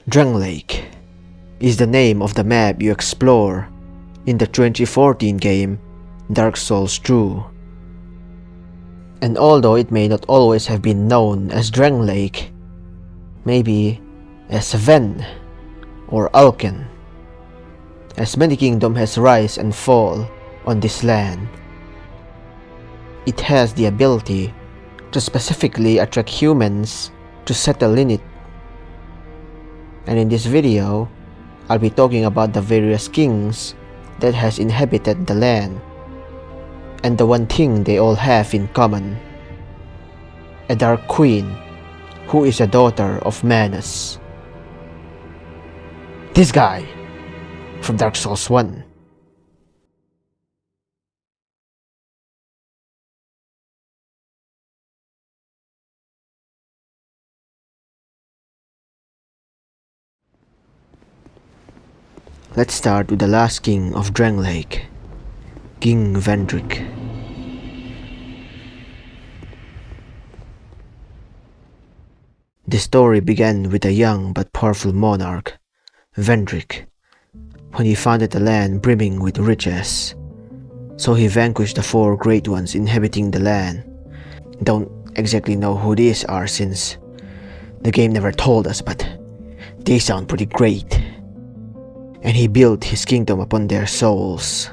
Drangleic is the name of the map you explore in the 2014 game Dark Souls 2. And although it may not always have been known as Drangleic, maybe as Ven or Alken, as many kingdoms has rise and fall on this land, it has the ability to specifically attract humans to settle in it. And in this video, I'll be talking about the various kings that has inhabited the land, and the one thing they all have in common: a dark queen who is a daughter of Manus. This guy from Dark Souls 1. Let's start with the last king of Drangleic, King Vendrick. The story began with a young but powerful monarch, Vendrick, when he founded a land brimming with riches. So he vanquished the four great ones inhabiting the land. Don't exactly know who these are since the game never told us, but they sound pretty great. And he built his kingdom upon their souls,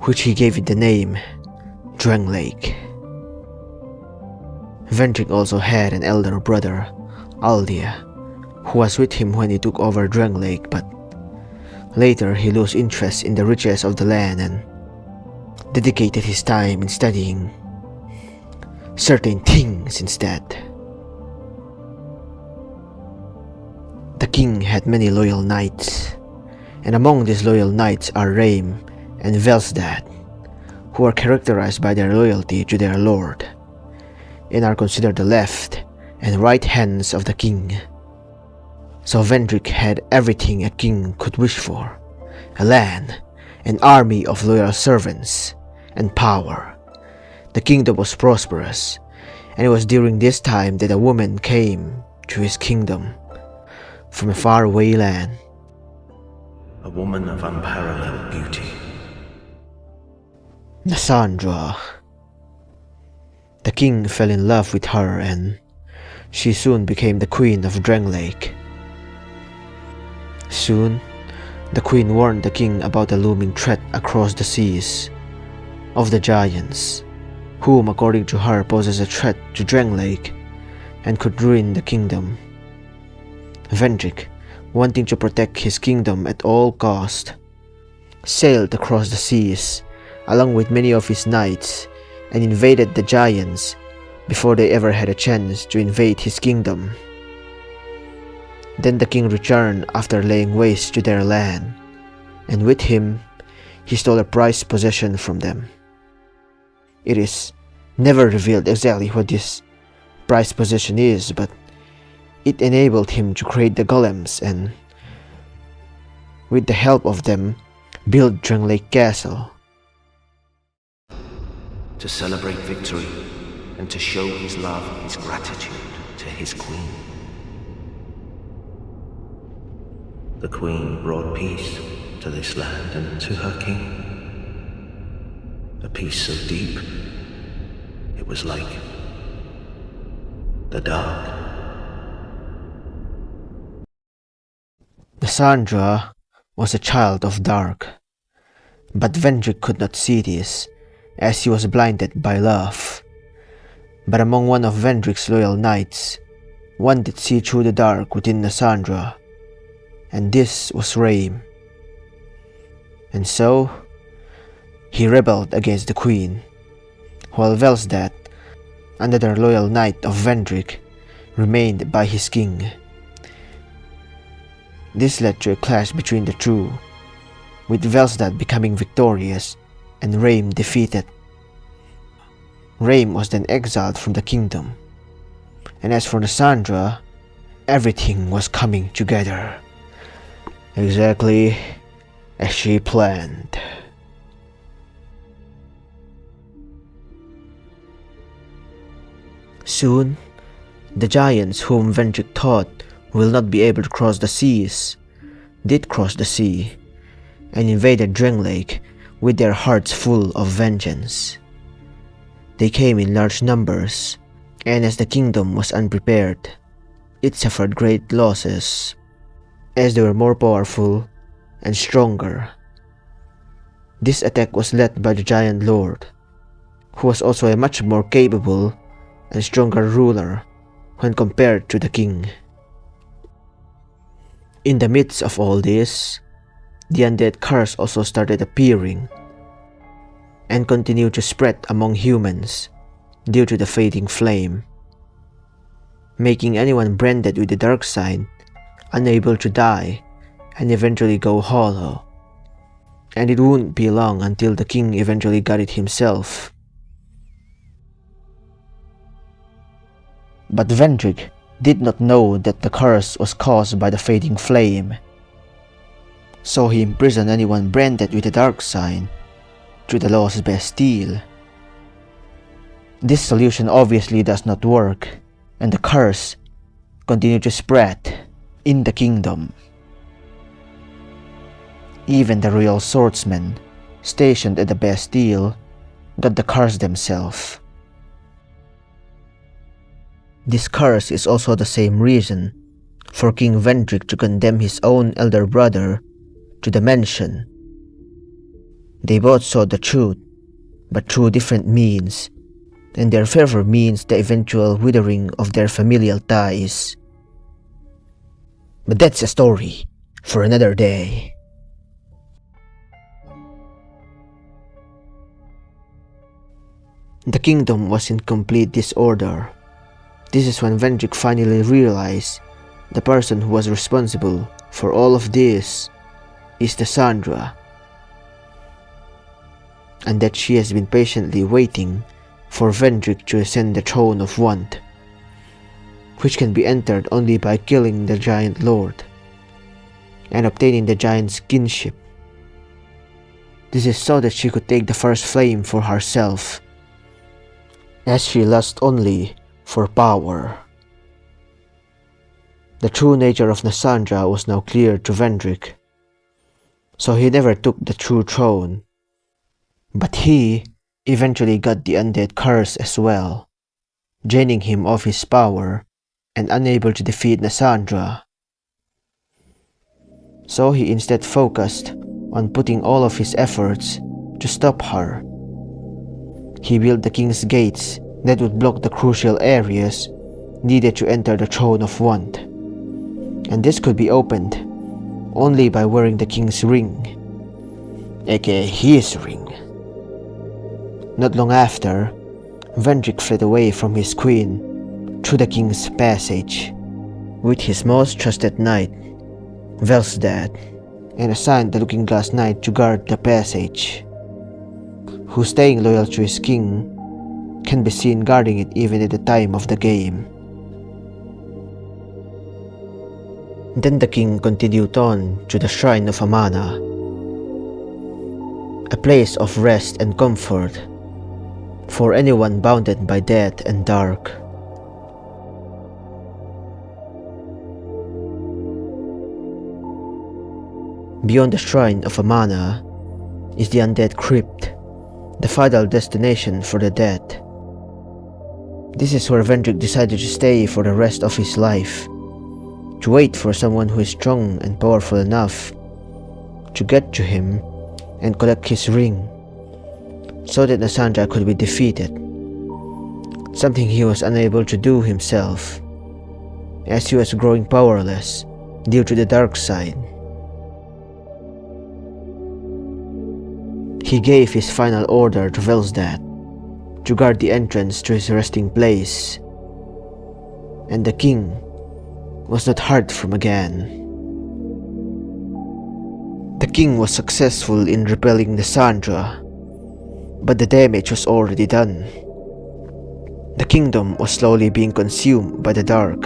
which he gave it the name Drangleic. Vendrick also had an elder brother, Aldia, who was with him when he took over Drangleic, but later he lost interest in the riches of the land and dedicated his time in studying certain things instead. The king had many loyal knights, and among these loyal knights are Raim and Velstad, who are characterized by their loyalty to their lord, and are considered the left and right hands of the king. So Vendrick had everything a king could wish for: a land, an army of loyal servants, and power. The kingdom was prosperous, and it was during this time that a woman came to his kingdom from a faraway land. A woman of unparalleled beauty. Nassandra. The king fell in love with her, and she soon became the queen of Drangleic. Soon, the queen warned the king about the looming threat across the seas of the giants, whom according to her poses a threat to Drangleic and could ruin the kingdom. Vendrick, wanting to protect his kingdom at all cost, sailed across the seas along with many of his knights and invaded the giants before they ever had a chance to invade his kingdom. Then the king returned after laying waste to their land, and with him he stole a prized possession from them. It is never revealed exactly what this prized possession is, but it enabled him to create the golems and, with the help of them, build Drangleic Castle. To celebrate victory and to show his love and his gratitude to his queen. The queen brought peace to this land and to her king. A peace so deep, it was like the dark. Nassandra was a child of dark, but Vendrick could not see this, as he was blinded by love. But among one of Vendrick's loyal knights, one did see through the dark within Nassandra, and this was Raim. And so, he rebelled against the queen, while Velstad, another loyal knight of Vendrick, remained by his king. This led to a clash between the two, with Velstad becoming victorious and Raim defeated. Raim was then exiled from the kingdom, and as for Nassandra, everything was coming together, exactly as she planned. Soon, the giants whom Vendrick thought will not be able to cross the seas, did cross the sea, and invaded Drangleic with their hearts full of vengeance. They came in large numbers, and as the kingdom was unprepared, it suffered great losses, as they were more powerful and stronger. This attack was led by the Giant Lord, who was also a much more capable and stronger ruler when compared to the king. In the midst of all this, the undead curse also started appearing and continued to spread among humans due to the fading flame, making anyone branded with the dark side unable to die and eventually go hollow. And it wouldn't be long until the king eventually got it himself. But Vendrick did not know that the curse was caused by the fading flame, so he imprisoned anyone branded with the dark side to the lost Bastille. This solution obviously does not work, and the curse continued to spread in the kingdom. Even the royal swordsmen stationed at the Bastille got the curse themselves. This curse is also the same reason for King Vendrick to condemn his own elder brother to the mansion. They both saw the truth, but through different means, and their fervor means the eventual withering of their familial ties. But that's a story for another day. The kingdom was in complete disorder. This is when Vendrick finally realized the person who was responsible for all of this is Cassandra, and that she has been patiently waiting for Vendrick to ascend the throne of Want, which can be entered only by killing the Giant Lord and obtaining the giant's kinship. This is so that she could take the first flame for herself, as she lusts only for power. The true nature of Cassandra was now clear to Vendrick, so he never took the true throne. But he eventually got the undead curse as well, draining him of his power and unable to defeat Cassandra. So he instead focused on putting all of his efforts to stop her. He built the king's gates that would block the crucial areas needed to enter the throne of Want, and this could be opened only by wearing the king's ring, aka his ring. Not long after, Vendrick fled away from his queen through the king's passage with his most trusted knight, Velsdad, and assigned the Looking Glass Knight to guard the passage, who, staying loyal to his king, can be seen guarding it even at the time of the game. Then the king continued on to the Shrine of Amana, a place of rest and comfort for anyone bounded by death and dark. Beyond the Shrine of Amana is the Undead Crypt, the final destination for the dead. This is where Vendrick decided to stay for the rest of his life, to wait for someone who is strong and powerful enough to get to him and collect his ring, so that Cassandra could be defeated, something he was unable to do himself, as he was growing powerless due to the dark side. He gave his final order to Velsdad to guard the entrance to his resting place, and the king was not heard from again. The king was successful in repelling Cassandra, but the damage was already done. The kingdom was slowly being consumed by the dark.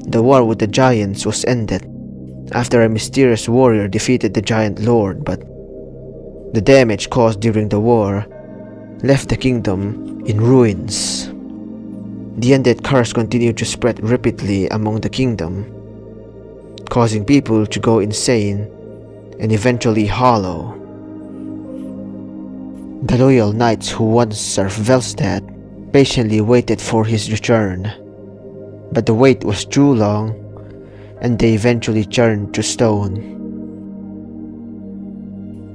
The war with the giants was ended after a mysterious warrior defeated the Giant Lord, but the damage caused during the war left the kingdom in ruins. The undead curse continued to spread rapidly among the kingdom, causing people to go insane and eventually hollow. The loyal knights who once served Velstad patiently waited for his return, but the wait was too long and they eventually turned to stone.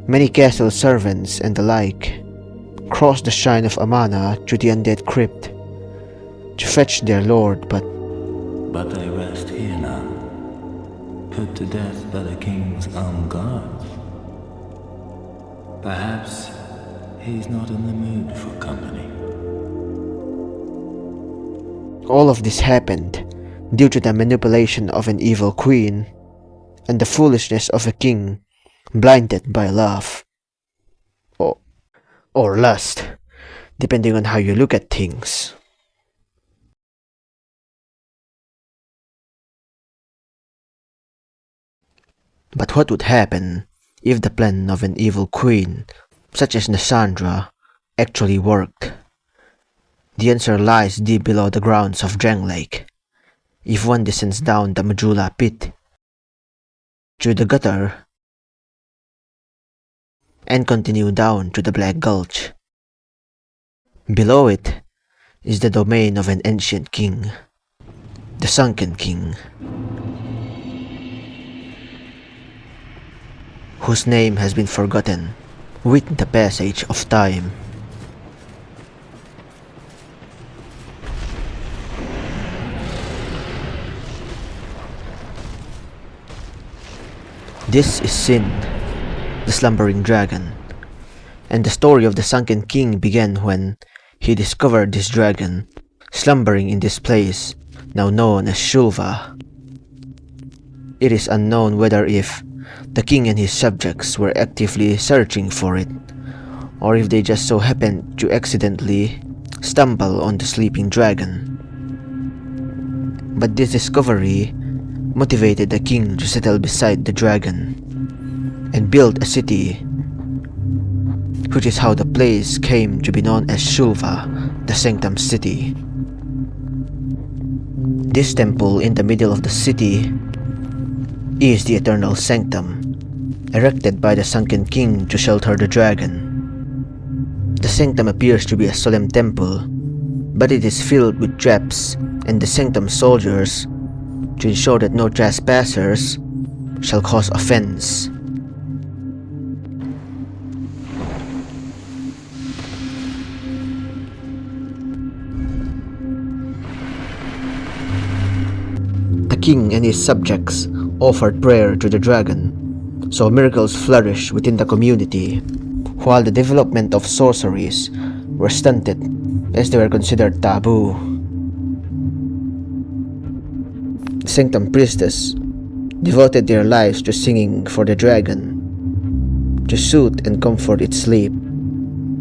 Many castle servants and the like crossed the shrine of Amana to the undead crypt to fetch their lord, but they rest here now, put to death by the king's own guards. Perhaps he's not in the mood for company. all of this happened due to the manipulation of an evil queen and the foolishness of a king blinded by love. Or lust, depending on how you look at things. But what would happen if the plan of an evil queen, such as Nassandra, actually worked? The answer lies deep below the grounds of Drangleic. If one descends down the Majula pit, through the gutter, and continue down to the Black Gulch. Below it is the domain of an ancient king, the Sunken King, whose name has been forgotten with the passage of time. This is Sin, the slumbering dragon, and the story of the Sunken King began when he discovered this dragon slumbering in this place now known as Shulva. It is unknown whether if the king and his subjects were actively searching for it, or if they just so happened to accidentally stumble on the sleeping dragon. But this discovery motivated the king to settle beside the dragon and build a city, which is how the place came to be known as Shulva, the Sanctum City. This temple in the middle of the city is the Eternal Sanctum, erected by the Sunken King to shelter the dragon. The sanctum appears to be a solemn temple, but it is filled with traps and the sanctum soldiers to ensure that no trespassers shall cause offense. The king and his subjects offered prayer to the dragon, so miracles flourished within the community, while the development of sorceries were stunted as they were considered taboo. The Sanctum Priestess devoted their lives to singing for the dragon, to soothe and comfort its sleep,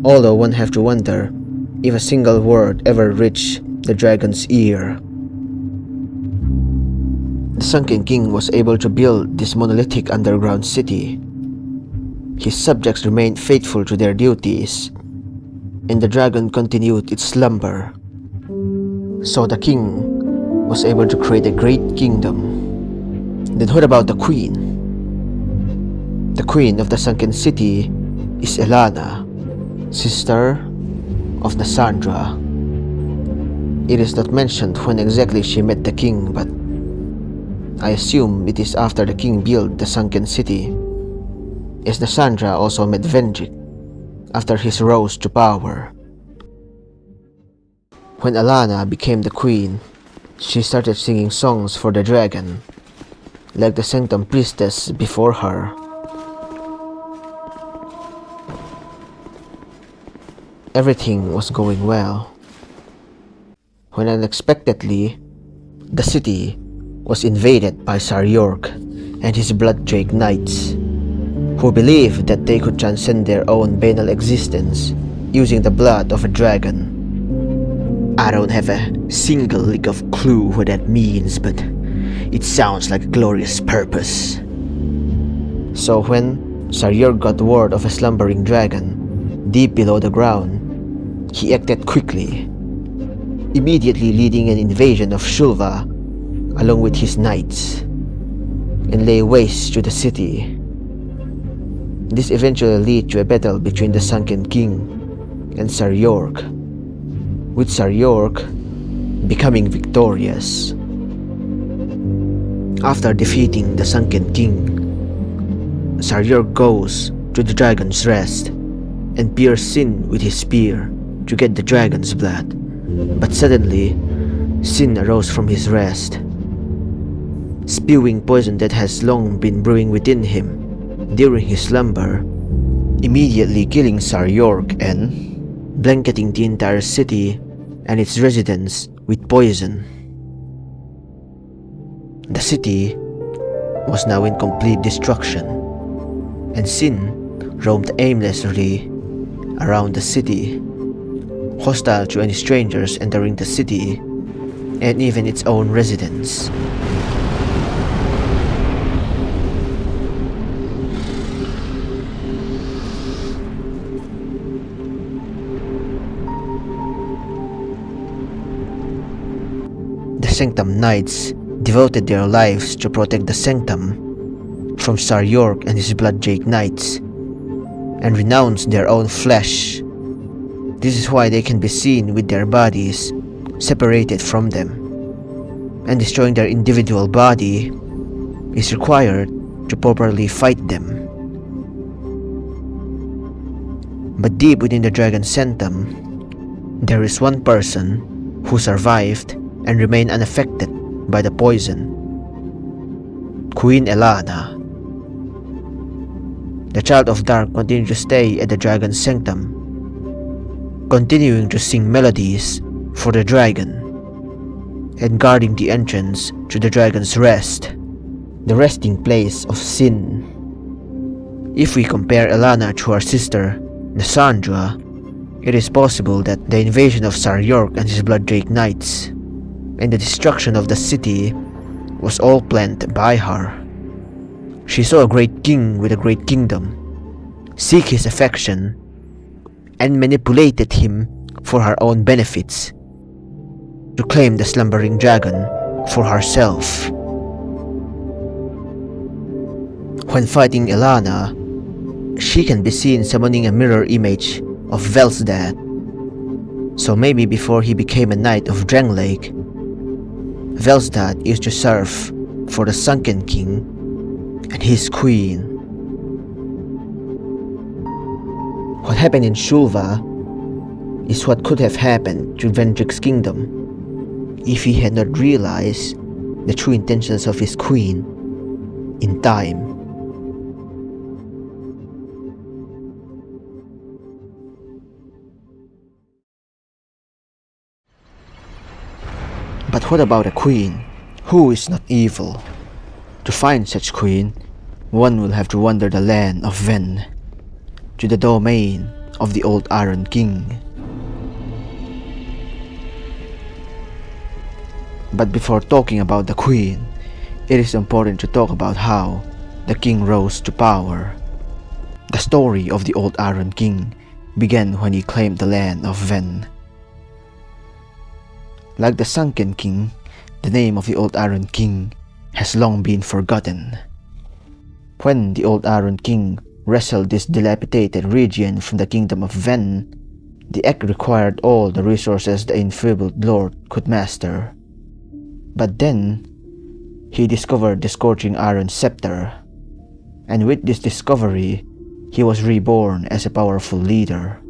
although one have to wonder if a single word ever reached the dragon's ear. The Sunken King was able to build this monolithic underground city. His subjects remained faithful to their duties, and the dragon continued its slumber. So the king was able to create a great kingdom. Then what about the queen? The queen of the Sunken City is Elana, sister of Nassandra. It is not mentioned when exactly she met the king, but I assume it is after the king built the Sunken City, as Nassandra also met Vendrick after his rose to power. When Elana became the queen, she started singing songs for the dragon, like the Sanctum Priestess before her. Everything was going well, when unexpectedly, the city was invaded by Saryork and his blood-drake knights, who believed that they could transcend their own banal existence using the blood of a dragon. I don't have a single lick of clue what that means, but it sounds like a glorious purpose. So when Saryork got word of a slumbering dragon deep below the ground, he acted quickly, immediately leading an invasion of Shulva along with his knights. and lay waste to the city. This eventually led to a battle between the Sunken King and Sir York, with Sir York becoming victorious. After defeating the Sunken King, Sir York goes to the Dragon's Rest and pierces Sin with his spear to get the dragon's blood, but suddenly Sin arose from his rest, spewing poison that has long been brewing within him during his slumber, immediately killing Sir York and blanketing the entire city and its residents with poison. The city was now in complete destruction, and Sin roamed aimlessly around the city, hostile to any strangers entering the city and even its own residents. The Sanctum Knights devoted their lives to protect the Sanctum from Sir York and his Blooddrake Knights, and renounced their own flesh. This is why they can be seen with their bodies separated from them, and destroying their individual body is required to properly fight them. But deep within the Dragon Sanctum, there is one person who survived and remained unaffected by the poison: Queen Elana. The Child of Dark continued to stay at the Dragon's Sanctum, continuing to sing melodies for the dragon and guarding the entrance to the Dragon's Rest, the resting place of Sin. If we compare Elana to her sister, Nasandra, it is possible that the invasion of Sir York and his Blooddrake Knights and the destruction of the city was all planned by her. She saw a great king with a great kingdom seek his affection and manipulated him for her own benefits to claim the slumbering dragon for herself. When fighting Elana, she can be seen summoning a mirror image of Velzdad, so maybe before he became a knight of Drangleic, Velzdad used to serve for the Sunken King and his queen. What happened in Shulva is what could have happened to Vendrick's kingdom if he had not realized the true intentions of his queen in time. But what about a queen who is not evil? To find such queen, one will have to wander the land of Ven to the domain of the old Iron King. But before talking about the queen, it is important to talk about how the king rose to power. The story of the old Iron King began when he claimed the land of Ven. Like the Sunken King, the name of the old Iron King has long been forgotten. When the old Iron King wrestled this dilapidated region from the kingdom of Ven, the act required all the resources the enfeebled lord could master. But then, he discovered the scorching iron scepter, and with this discovery, he was reborn as a powerful leader.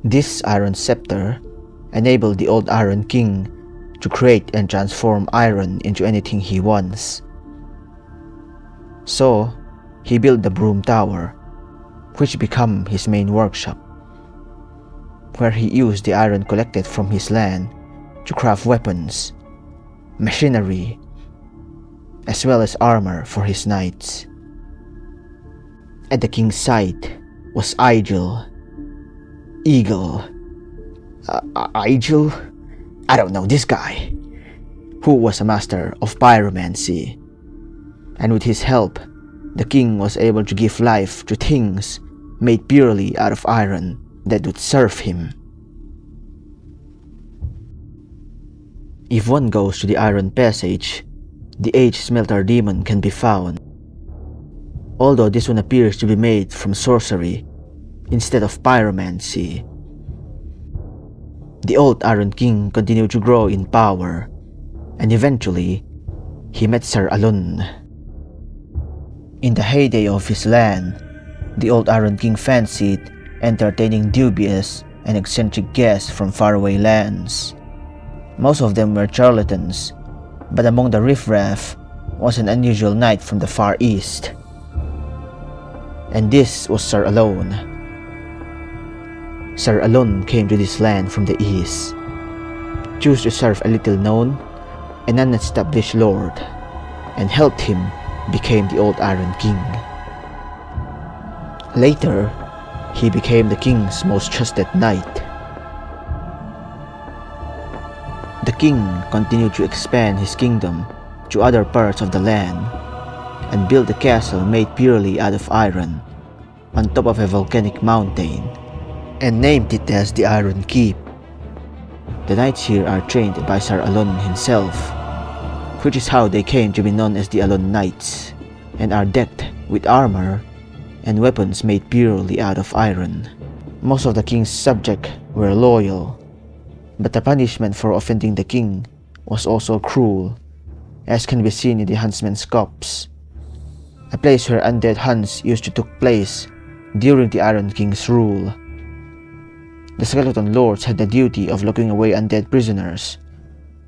This iron scepter enabled the old Iron King to create and transform iron into anything he wants. So, he built the Broom Tower, which became his main workshop, where he used the iron collected from his land to craft weapons, machinery, as well as armor for his knights. At the king's side was Igel. Igel? I don't know this guy, who was a master of pyromancy, and with his help, the king was able to give life to things made purely out of iron that would serve him. If one goes to the Iron Passage, the aged smelter demon can be found. Although this one appears to be made from sorcery instead of pyromancy. The old Iron King continued to grow in power, and eventually, he met Sir Alun. In the heyday of his land, the old Iron King fancied entertaining dubious and eccentric guests from faraway lands. Most of them were charlatans, but among the riffraff was an unusual knight from the Far East. And this was Sir Alun. Sir Alun came to this land from the east, chose to serve a little-known and unestablished lord, and helped him become the old Iron King. Later, he became the king's most trusted knight. The king continued to expand his kingdom to other parts of the land, and built a castle made purely out of iron on top of a volcanic mountain, and named it as the Iron Keep. The knights here are trained by Sir Alun himself, which is how they came to be known as the Alun Knights, and are decked with armor and weapons made purely out of iron. Most of the king's subjects were loyal, but the punishment for offending the king was also cruel, as can be seen in the Huntsman's Copse, a place where undead hunts used to take place during the Iron King's rule. The skeleton lords had the duty of locking away undead prisoners,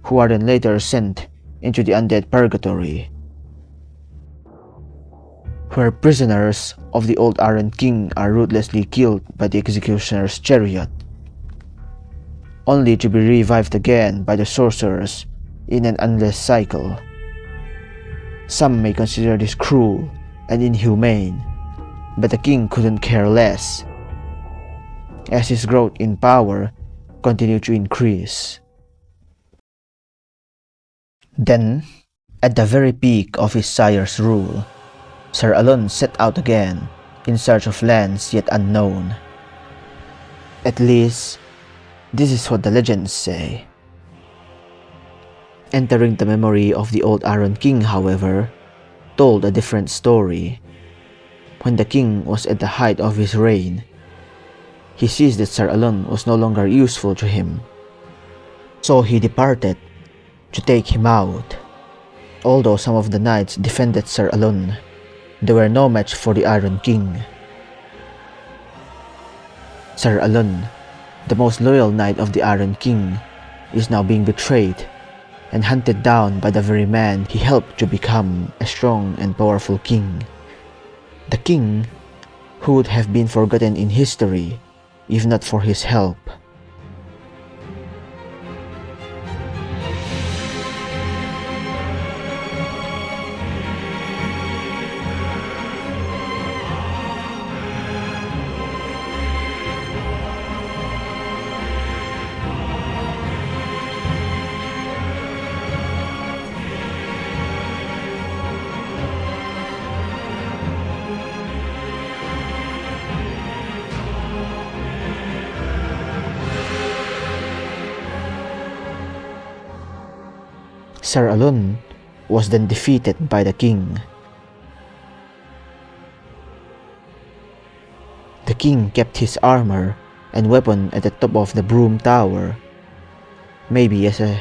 who are then later sent into the undead purgatory, where prisoners of the old Iron King are ruthlessly killed by the executioner's chariot, only to be revived again by the sorcerers in an endless cycle. Some may consider this cruel and inhumane, but the king couldn't care less, as his growth in power continued to increase. Then, at the very peak of his sire's rule, Sir Alun set out again in search of lands yet unknown. At least, this is what the legends say. Entering the memory of the old Iron King, however, told a different story. When the king was at the height of his reign, he sees that Sir Alun was no longer useful to him, so he departed to take him out. Although some of the knights defended Sir Alun, they were no match for the Iron King. Sir Alun, the most loyal knight of the Iron King, is now being betrayed and hunted down by the very man he helped to become a strong and powerful king. The king who would have been forgotten in history if not for his help. Sir Alun was then defeated by the king. The king kept his armor and weapon at the top of the broom tower, maybe as a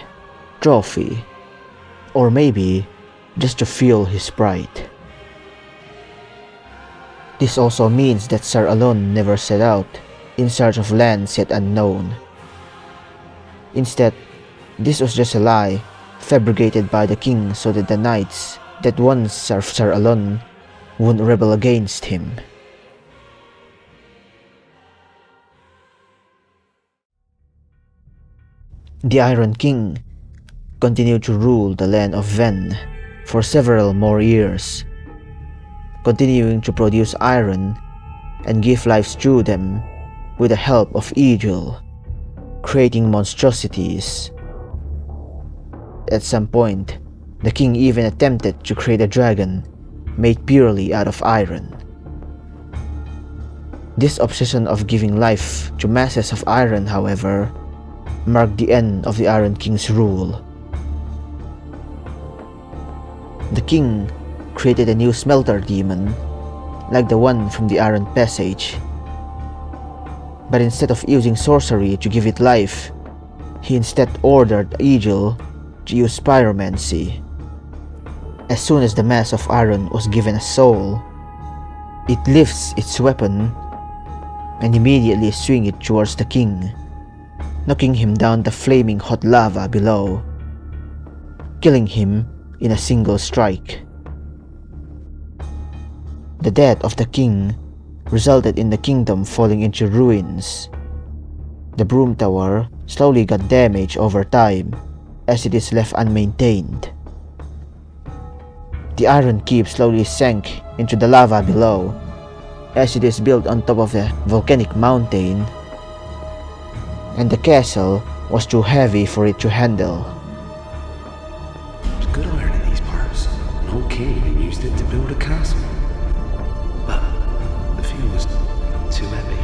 trophy, or maybe just to feel his pride. This also means that Sir Alun never set out in search of lands yet unknown. Instead, this was just a lie fabricated by the king so that the knights that once served Sir Alun wouldn't rebel against him. The Iron King continued to rule the land of Ven for several more years, continuing to produce iron and give lives through them with the help of evil, creating monstrosities. At some point, the king even attempted to create a dragon made purely out of iron. This obsession of giving life to masses of iron, however, marked the end of the Iron King's rule. the king created a new smelter demon, like the one from the Iron Passage. But instead of using sorcery to give it life, he instead ordered Eagle to use pyromancy. As soon as the mass of iron was given a soul, it lifts its weapon and immediately swings it towards the king, knocking him down the flaming hot lava below, killing him in a single strike. The death of the king resulted in the kingdom falling into ruins. The broom tower slowly got damaged over time as it is left unmaintained. The Iron Keep slowly sank into the lava below as it is built on top of a volcanic mountain, and the castle was too heavy for it to handle. There's good iron in these parts. An old king used it to build a castle. But the fuel was too heavy.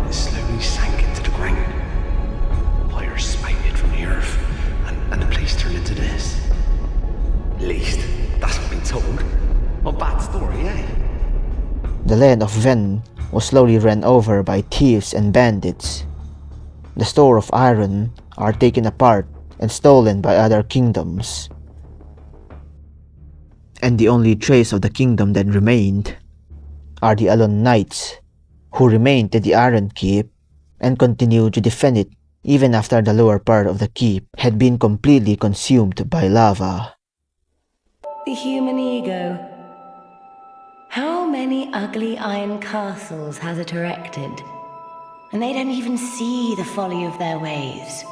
It slowly sank into the ground. Fire spouted from the earth, and the place turned into this. At least, that's what I've been told. A bad story, eh? The land of Ven was slowly run over by thieves and bandits. The store of iron are taken apart and stolen by other kingdoms. And the only trace of the kingdom that remained are the Alon Knights, who remained at the Iron Keep and continued to defend it even after the lower part of the keep had been completely consumed by lava. The human ego. How many ugly iron castles has it erected? And they don't even see the folly of their ways.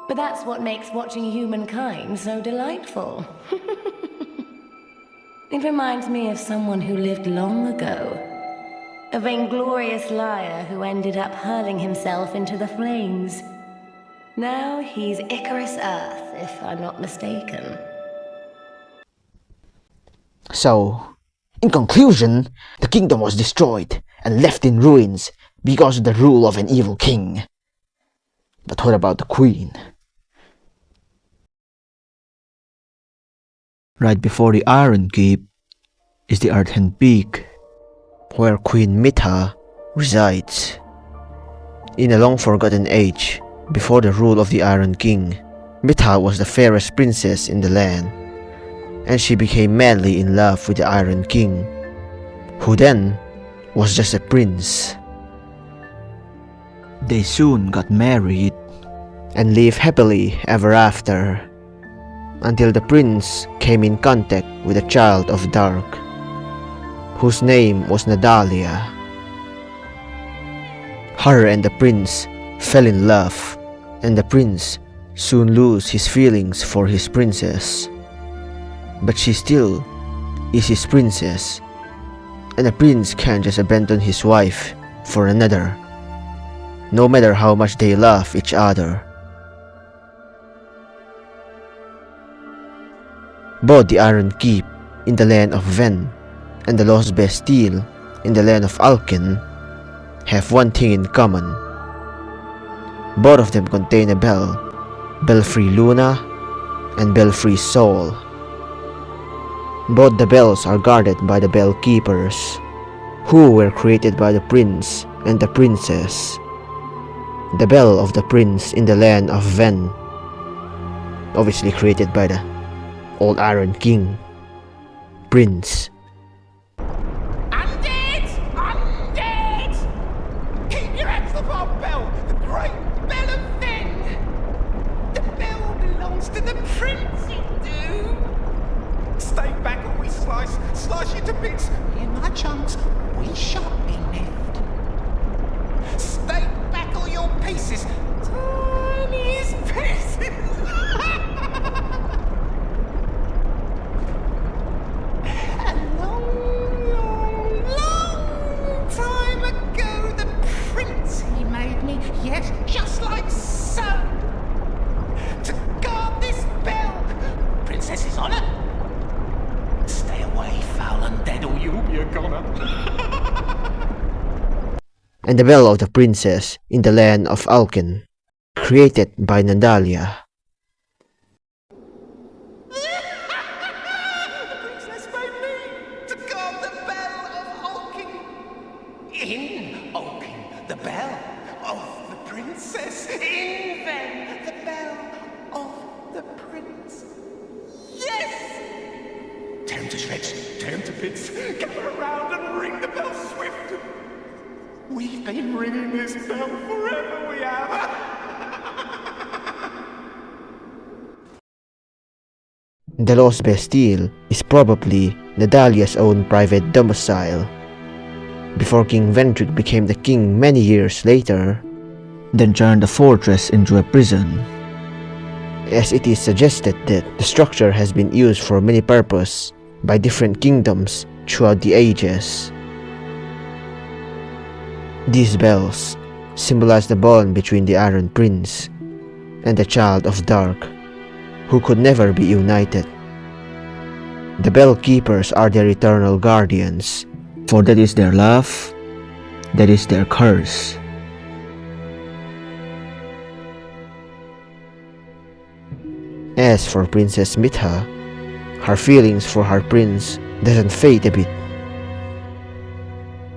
But that's what makes watching humankind so delightful. It reminds me of someone who lived long ago. A vainglorious liar who ended up hurling himself into the flames. Now he's Icarus Earth, if I'm not mistaken. So, in conclusion, the kingdom was destroyed and left in ruins because of the rule of an evil king. But what about the queen? Right before the Iron Keep is the Earthen Peak, where Queen Mitha resides. In a long-forgotten age, before the rule of the Iron King, Mitha was the fairest princess in the land, and she became madly in love with the Iron King, who then was just a prince. They soon got married and lived happily ever after, until the prince came in contact with a child of dark, whose name was Nadalia. Her and the prince fell in love, and the prince soon lost his feelings for his princess. But she still is his princess, and a prince can't just abandon his wife for another, no matter how much they love each other. Both the Iron Keep in the land of Ven and the Lost Bastille in the land of Alken have one thing in common. Both of them contain a bell, Belfry Luna and Belfry Soul. Both the bells are guarded by the bell keepers, who were created by the prince and the princess. The bell of the prince in the land of Ven, obviously created by the old Iron King, Prince. Undead! Undead! Keep your hands off our bell! The great bell of Ven! The bell belongs to the prince, it do! Stay back or we slice you to bits! In my chunks, we shan't be left. Stay back or your pieces! Tiniest pieces! Yes, just like so. To guard this bell. Princess's honor. Stay away, foul undead, or you'll be a goner. And the bell of the princess in the land of Alken, created by Nadalia. stretched down to bits. Gather around and ring the bell swift. We've been ringing this bell forever, we have. The Lost Bastille is probably Nadalia's own private domicile. Before King Vendrick became the king many years later, then turned the fortress into a prison, as it is suggested that the structure has been used for many purposes by different kingdoms throughout the ages. These bells symbolize the bond between the Iron Prince and the Child of Dark, who could never be united. The bell keepers are their eternal guardians, for that is their love, that is their curse. As for Princess Mitha, her feelings for her prince doesn't fade a bit.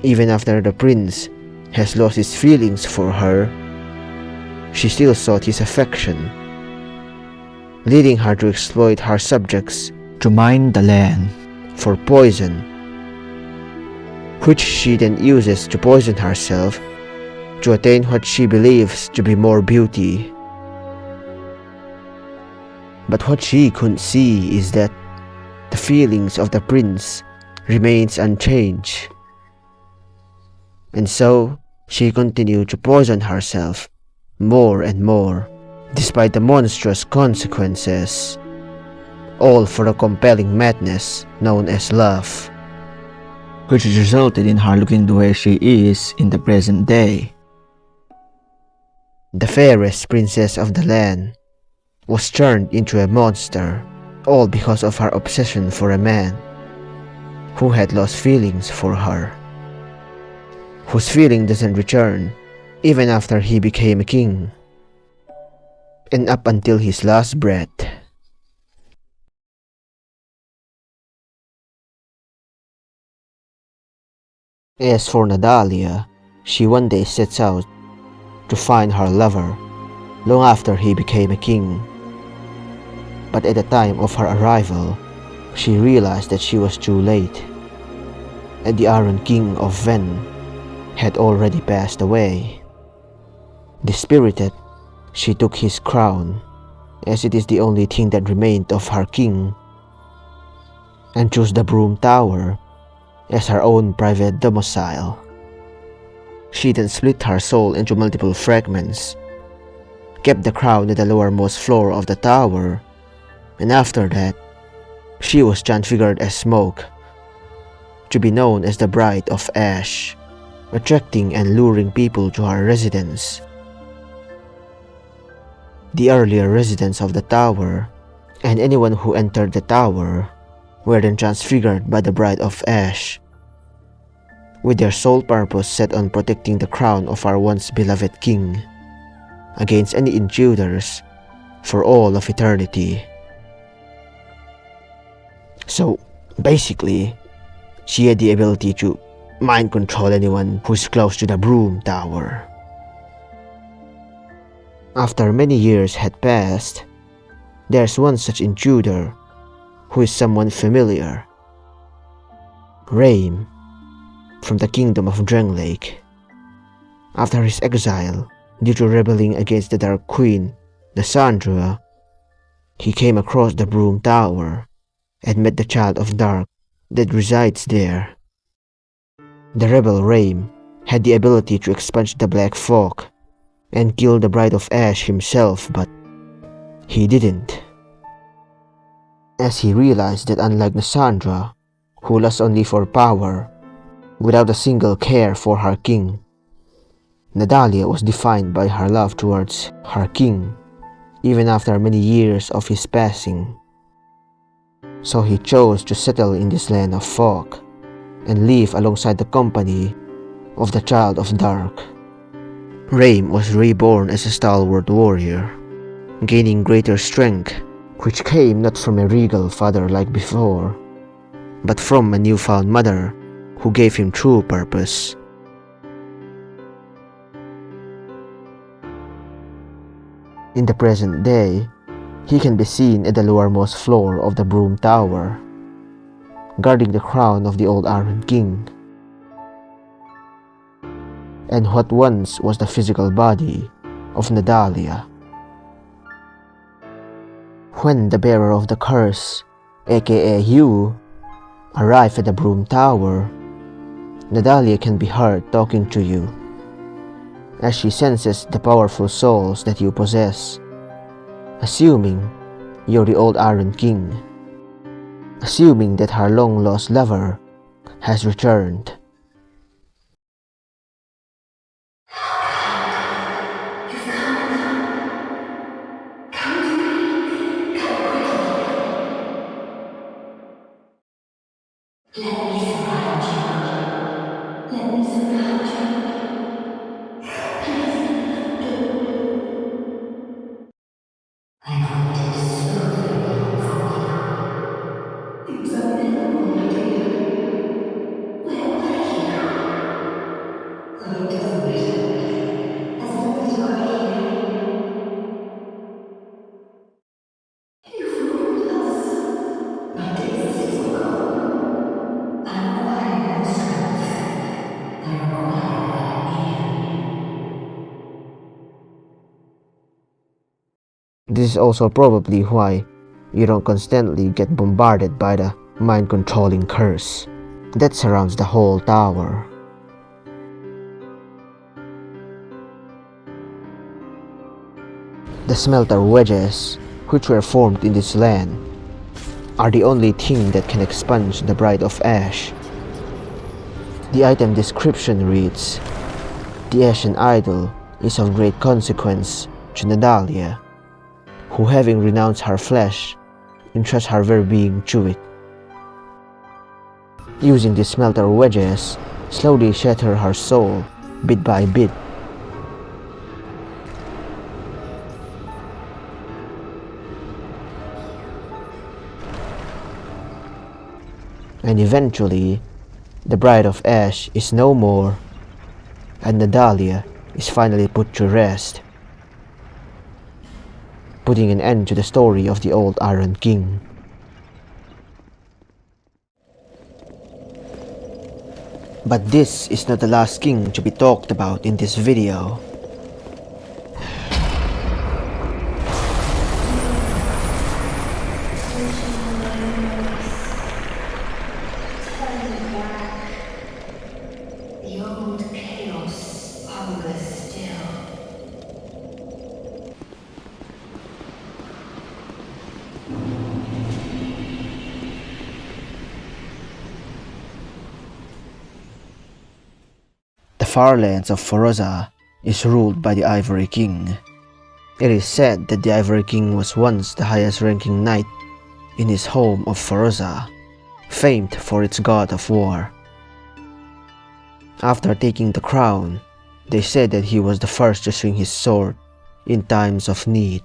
Even after the prince has lost his feelings for her, she still sought his affection, leading her to exploit her subjects to mine the land for poison, which she then uses to poison herself to attain what she believes to be more beauty. But what she couldn't see is that the feelings of the prince remains unchanged, and so she continued to poison herself more and more, despite the monstrous consequences, all for the compelling madness known as love, which resulted in her looking the way she is in the present day. The fairest princess of the land was turned into a monster, all because of her obsession for a man who had lost feelings for her, whose feeling doesn't return even after he became a king, and up until his last breath. As for Nadalia, she one day sets out to find her lover long after he became a king. But at the time of her arrival, she realized that she was too late, and the Iron King of Ven had already passed away. Dispirited, she took his crown, as it is the only thing that remained of her king, and chose the Broom Tower as her own private domicile. She then split her soul into multiple fragments, kept the crown at the lowermost floor of the tower, and after that, she was transfigured as smoke, to be known as the Bride of Ash, attracting and luring people to her residence. The earlier residents of the tower, and anyone who entered the tower, were then transfigured by the Bride of Ash, with their sole purpose set on protecting the crown of our once beloved king against any intruders for all of eternity. So basically, she had the ability to mind control anyone who's close to the Broom Tower. After many years had passed, there's one such intruder who is someone familiar. Raim, from the kingdom of Drangleic. After his exile, due to rebelling against the Dark Queen, Lysandra, he came across the Broom Tower and met the Child of Dark that resides there. The rebel Raim had the ability to expunge the Black Fog and kill the Bride of Ash himself, but he didn't, as he realized that unlike Lysandra, who lusts only for power, without a single care for her king, Nadalia was defined by her love towards her king, even after many years of his passing. So he chose to settle in this land of fog and live alongside the company of the Child of Dark. Raim was reborn as a stalwart warrior, gaining greater strength, which came not from a regal father like before, but from a newfound mother who gave him true purpose. In the present day, he can be seen at the lowermost floor of the Broom Tower, guarding the crown of the old Iron King, and what once was the physical body of Nadalia. When the bearer of the curse, aka you, arrive at the Broom Tower, Nadalia can be heard talking to you, as she senses the powerful souls that you possess, assuming you're the old Iron King, assuming that her long-lost lover has returned. This is also probably why you don't constantly get bombarded by the mind-controlling curse that surrounds the whole tower. The smelter wedges, which were formed in this land, are the only thing that can expunge the Bride of Ash. The item description reads, "The Ashen Idol is of great consequence to Nadalia, who, having renounced her flesh, entrusts her very being to it. Using the smelter wedges, slowly shatter her soul bit by bit. And eventually, the Bride of Ash is no more, and Nadalia is finally put to rest, putting an end to the story of the old Iron King." But this is not the last king to be talked about in this video. The old chaos hungers still. The far lands of Foraza is ruled by the Ivory King. It is said that the Ivory King was once the highest ranking knight in his home of Foraza, famed for its god of war. After taking the crown, they said that he was the first to swing his sword in times of need,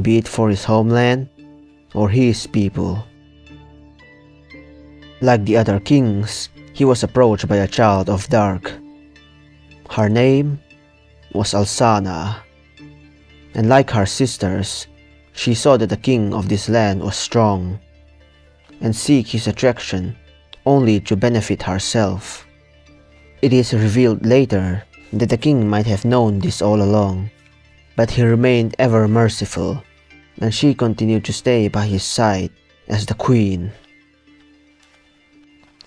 be it for his homeland or his people. Like the other kings, he was approached by a child of dark. Her name was Alsana, and like her sisters, she saw that the king of this land was strong, and seek his attraction only to benefit herself. It is revealed later that the king might have known this all along, but he remained ever merciful, and she continued to stay by his side as the queen.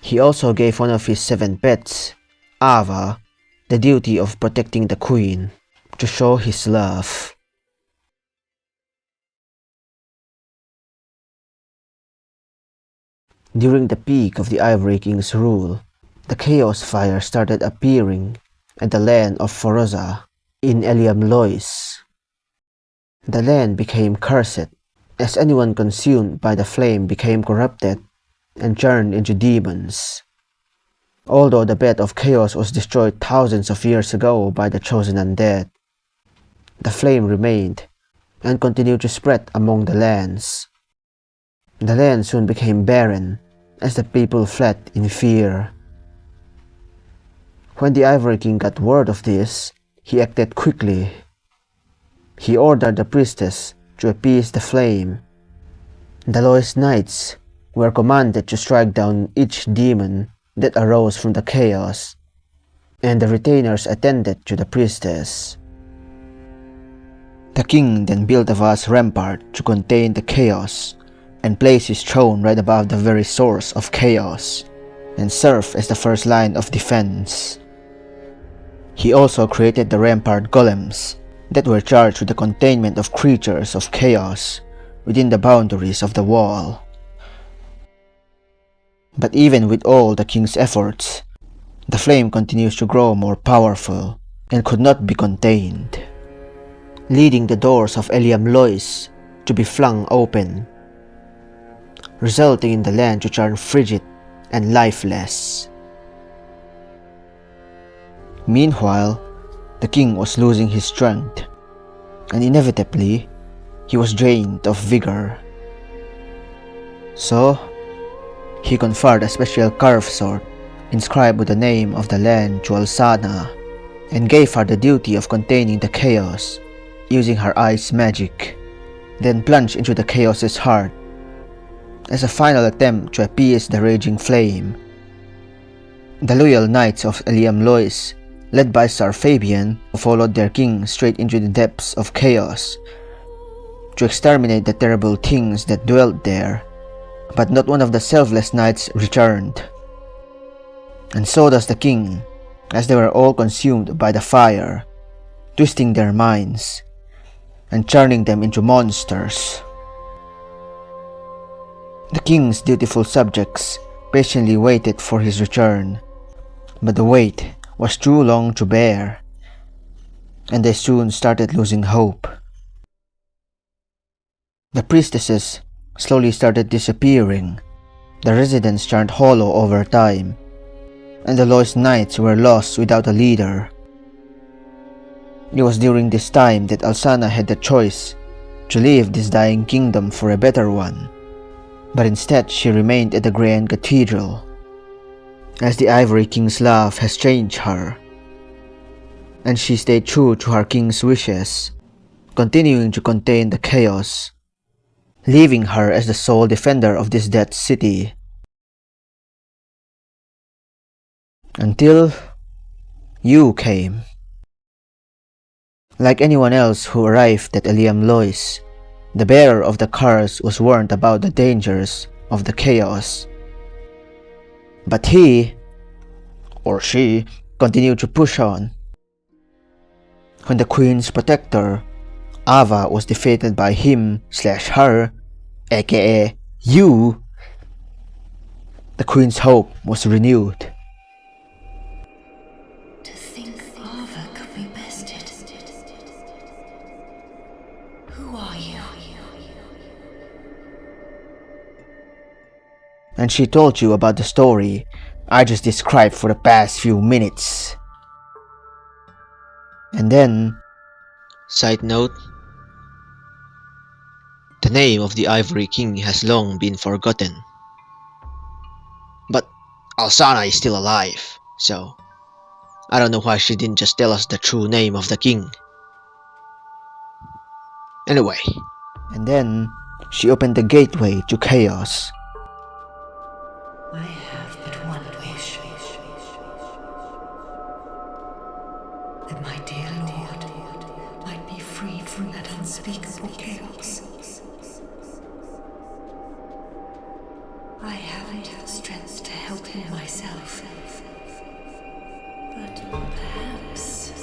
He also gave one of his 7 pets, Ava, the duty of protecting the queen to show his love. During the peak of the Ivory King's rule, the Chaos Fire started appearing at the land of Foraza in Eliam Lois. The land became cursed, as anyone consumed by the flame became corrupted and turned into demons. Although the bed of chaos was destroyed thousands of years ago by the chosen undead, the flame remained and continued to spread among the lands. The land soon became barren as the people fled in fear. When the Ivory King got word of this, he acted quickly. He ordered the priestess to appease the flame. The Lois Knights, were commanded to strike down each demon that arose from the chaos, and the retainers attended to the priestess. The king then built a vast rampart to contain the chaos and placed his throne right above the very source of chaos and served as the first line of defense. He also created the rampart golems that were charged with the containment of creatures of chaos within the boundaries of the wall. But even with all the king's efforts, the flame continues to grow more powerful and could not be contained, leading the doors of Eliam Lois to be flung open, resulting in the land to turn frigid and lifeless. Meanwhile, the king was losing his strength, and inevitably, he was drained of vigor. So, he conferred a special carved sword inscribed with the name of the land to Alsana, and gave her the duty of containing the chaos using her ice magic, then plunged into the chaos's heart as a final attempt to appease the raging flame. The loyal knights of Eliam Lois, led by Sir Fabian, followed their king straight into the depths of chaos to exterminate the terrible things that dwelt there, but not one of the selfless knights returned. And so does the king, as they were all consumed by the fire, twisting their minds and turning them into monsters. The king's dutiful subjects patiently waited for his return, but the wait was too long to bear, and they soon started losing hope. The priestesses slowly started disappearing, the residence turned hollow over time, and the Lois Knights were lost without a leader. It was during this time that Alsana had the choice to leave this dying kingdom for a better one, but instead she remained at the Grand Cathedral, as the Ivory King's love has changed her, and she stayed true to her king's wishes, continuing to contain the chaos, leaving her as the sole defender of this dead city. Until you came. Like anyone else who arrived at Eliam Lois, the bearer of the curse was warned about the dangers of the chaos. But he, or she, continued to push on. When the queen's protector, Ava, was defeated by him/her, aka you, the queen's hope was renewed. To think Ava could be bested. Who are you? And she told you about the story I just described for the past few minutes. And then, side note, the name of the Ivory King has long been forgotten. But Alsana is still alive, so I don't know why she didn't just tell us the true name of the king. Anyway, and then she opened the gateway to chaos. I have but one wish. That my dear Lord might be freed from that unspeakable chaos. I haven't the strength to help him myself. But perhaps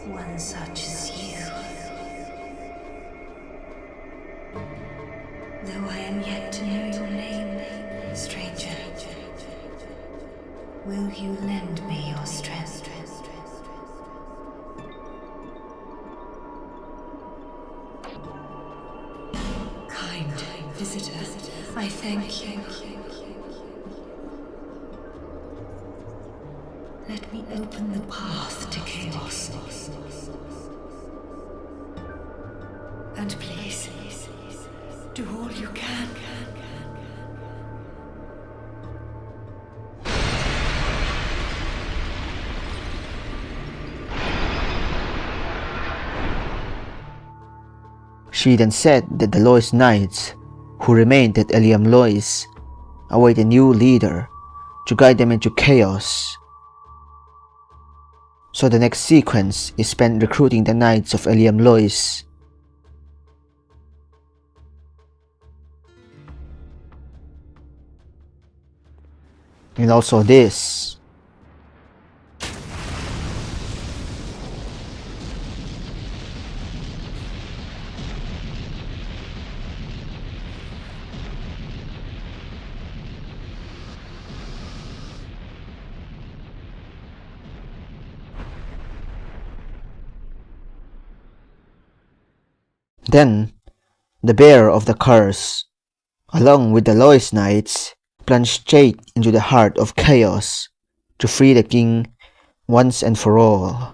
one such as you. Though I am yet to know your name, stranger, will you lend me your strength? Kind visitor, I thank you. Let me open the path to chaos. And please, do all you can. She then said that the Lois Knights, who remained at Eliam Lois await a new leader to guide them into chaos. So the next sequence is spent recruiting the Knights of Eliam Lois. And also this. Then, the bearer of the curse, along with the Lois Knights, plunged straight into the heart of chaos to free the king once and for all.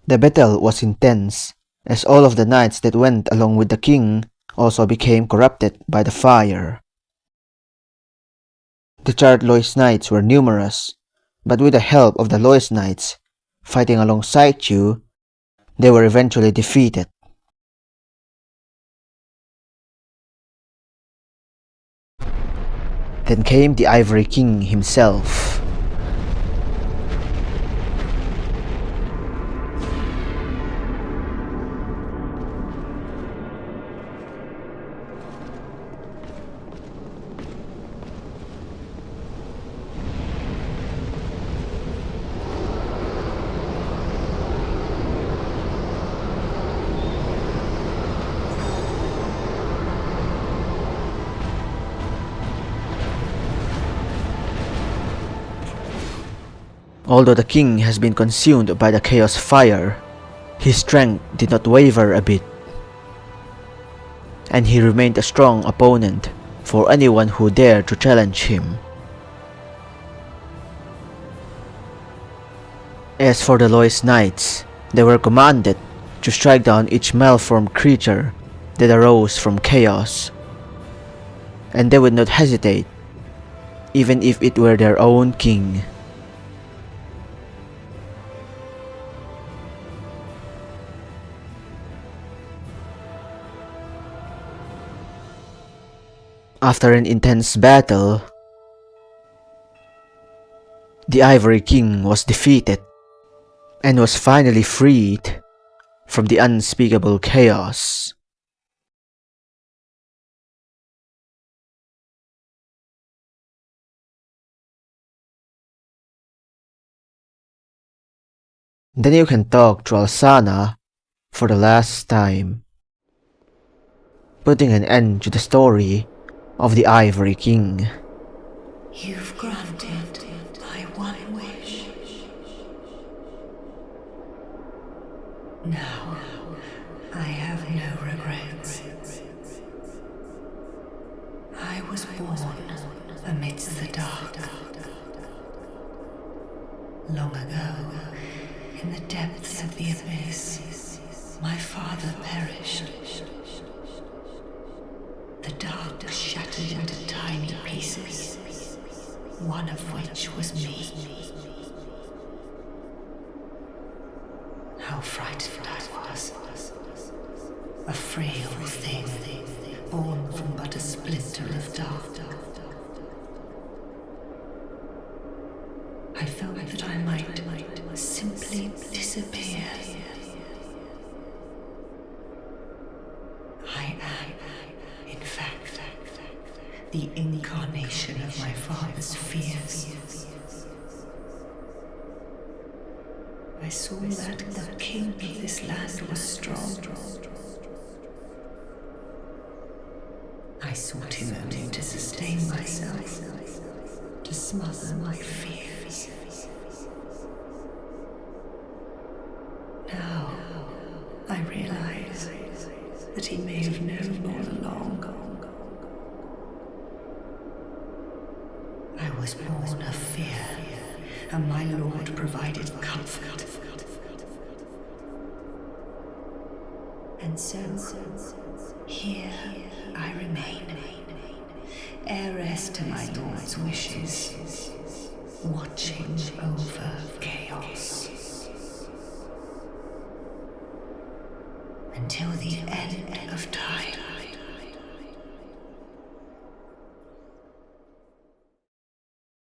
The battle was intense, as all of the knights that went along with the king also became corrupted by the fire. The charred Lois Knights were numerous, but with the help of the Lois Knights fighting alongside you, they were eventually defeated. Then came the Ivory King himself. Although the king has been consumed by the chaos fire, his strength did not waver a bit, and he remained a strong opponent for anyone who dared to challenge him. As for the Lois Knights, they were commanded to strike down each malformed creature that arose from chaos, and they would not hesitate, even if it were their own king. After an intense battle, the Ivory King was defeated and was finally freed from the unspeakable chaos. Then you can talk to Alsana for the last time, putting an end to the story of the Ivory King. You've granted my one wish. Now, I have no regrets. I was born amidst the dark. Long ago, in the depths of the abyss, my father perished. The dark shattered into tiny pieces, one of which was me. How frightened I was. A frail thing, born from but a splinter of dark. I felt that I might simply disappear. I am, in fact, the incarnation of my father's fears. I saw that the king of this land was strong. I sought him only to sustain myself, to smother my fears. Now, I realize that he may have known all along. I was born of fear, and my lord provided comfort. And so, here I remain, heiress to my lord's wishes, watching over chaos. Until the end of time.